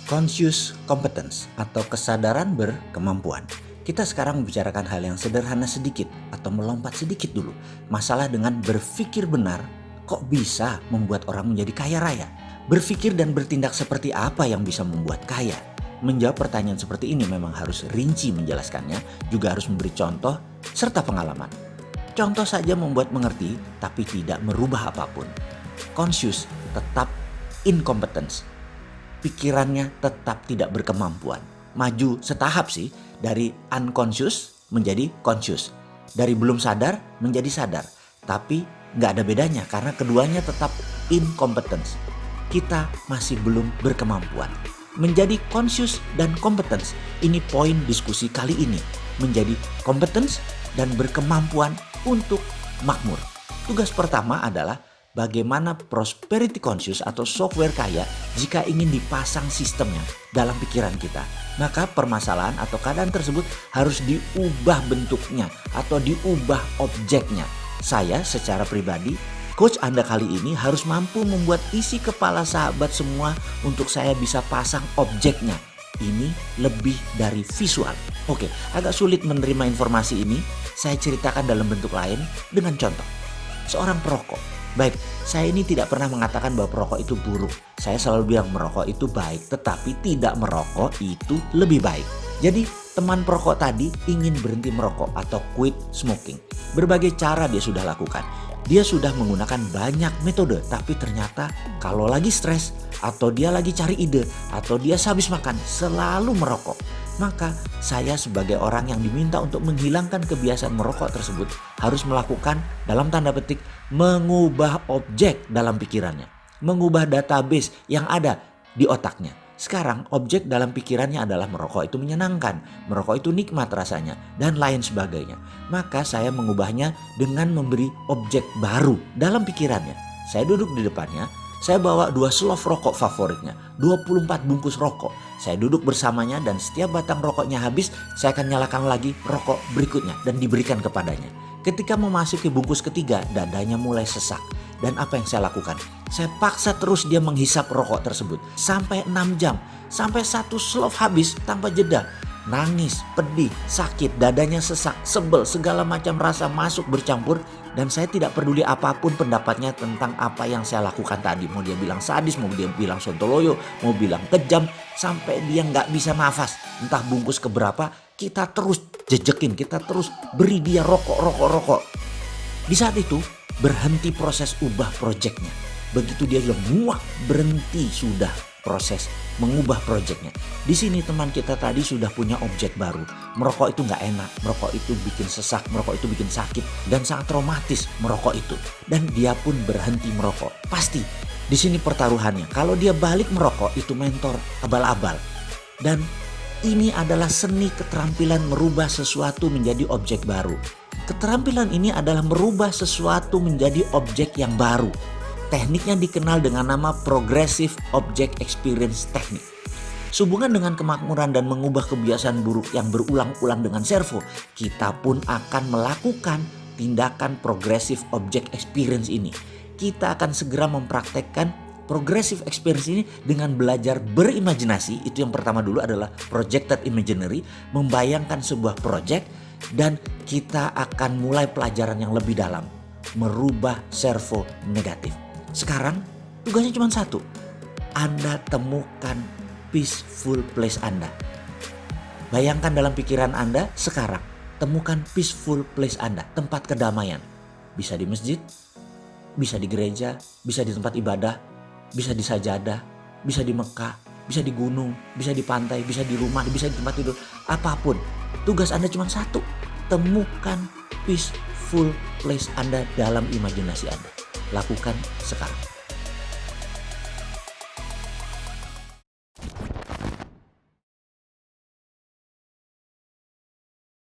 Conscious competence atau kesadaran berkemampuan. Kita sekarang membicarakan hal yang sederhana sedikit atau melompat sedikit dulu. Masalah dengan berpikir benar kok bisa membuat orang menjadi kaya raya? Berpikir dan bertindak seperti apa yang bisa membuat kaya? Menjawab pertanyaan seperti ini memang harus rinci menjelaskannya, juga harus memberi contoh serta pengalaman. Contoh saja membuat mengerti tapi tidak merubah apapun. Conscious tetap incompetence. Pikirannya tetap tidak berkemampuan. Maju setahap sih, dari unconscious menjadi conscious. Dari belum sadar menjadi sadar. Tapi gak ada bedanya karena keduanya tetap incompetence. Kita masih belum berkemampuan. Menjadi conscious dan competence, ini poin diskusi kali ini. Menjadi competence dan berkemampuan untuk makmur. Tugas pertama adalah bagaimana prosperity conscious atau software kaya jika ingin dipasang sistemnya dalam pikiran kita. Maka permasalahan atau keadaan tersebut harus diubah bentuknya atau diubah objeknya. Saya secara pribadi, coach Anda kali ini harus mampu membuat isi kepala sahabat semua untuk saya bisa pasang objeknya. Ini lebih dari visual. Oke, agak sulit menerima informasi ini. Saya ceritakan dalam bentuk lain dengan contoh. Seorang perokok. Baik, saya ini tidak pernah mengatakan bahwa perokok itu buruk. Saya selalu bilang merokok itu baik, tetapi tidak merokok itu lebih baik. Jadi teman perokok tadi ingin berhenti merokok atau quit smoking. Berbagai cara dia sudah lakukan. Dia sudah menggunakan banyak metode, tapi ternyata kalau lagi stres atau dia lagi cari ide atau dia habis makan selalu merokok. Maka saya sebagai orang yang diminta untuk menghilangkan kebiasaan merokok tersebut harus melakukan dalam tanda petik mengubah objek dalam pikirannya. Mengubah database yang ada di otaknya. Sekarang objek dalam pikirannya adalah merokok itu menyenangkan, merokok itu nikmat rasanya, dan lain sebagainya. Maka saya mengubahnya dengan memberi objek baru dalam pikirannya. Saya duduk di depannya, saya bawa 2 slof rokok favoritnya, 24 bungkus rokok. Saya duduk bersamanya dan setiap batang rokoknya habis, saya akan nyalakan lagi rokok berikutnya dan diberikan kepadanya. Ketika memasuki bungkus ketiga, dadanya mulai sesak. Dan apa yang saya lakukan? Saya paksa terus dia menghisap rokok tersebut sampai 6 jam. Sampai 1 slof habis tanpa jeda. Nangis, pedih, sakit, dadanya sesak, sebel, segala macam rasa masuk bercampur. Dan saya tidak peduli apapun pendapatnya tentang apa yang saya lakukan tadi. Mau dia bilang sadis, mau dia bilang sontoloyo, mau bilang kejam. Sampai dia gak bisa nafas. Entah bungkus keberapa, kita terus jejekin, kita terus beri dia rokok. Di saat itu berhenti proses ubah proyeknya. Begitu dia bilang muak, berhenti sudah proses mengubah proyeknya. Di sini teman kita tadi sudah punya objek baru. Merokok itu gak enak, merokok itu bikin sesak, merokok itu bikin sakit dan sangat traumatis merokok itu. Dan dia pun berhenti merokok. Pasti di sini pertaruhannya. Kalau dia balik merokok itu mentor abal-abal. Dan ini adalah seni keterampilan merubah sesuatu menjadi objek baru. Keterampilan ini adalah merubah sesuatu menjadi objek yang baru. Tekniknya dikenal dengan nama Progressive Object Experience Technique. Sehubungan dengan kemakmuran dan mengubah kebiasaan buruk yang berulang-ulang dengan servo, kita pun akan melakukan tindakan Progressive Object Experience ini. Kita akan segera mempraktekkan Progressive Experience ini dengan belajar berimajinasi. Itu yang pertama dulu adalah Projected Imaginary, membayangkan sebuah project, dan kita akan mulai pelajaran yang lebih dalam, merubah servo negatif. Sekarang tugasnya cuma satu, Anda temukan peaceful place Anda. Bayangkan dalam pikiran Anda sekarang, temukan peaceful place Anda, tempat kedamaian. Bisa di masjid, bisa di gereja, bisa di tempat ibadah, bisa di sajadah, bisa di Mekah, bisa di gunung, bisa di pantai, bisa di rumah, bisa di tempat tidur, apapun. Tugas Anda cuma satu, temukan peaceful place Anda dalam imajinasi Anda. Lakukan sekarang.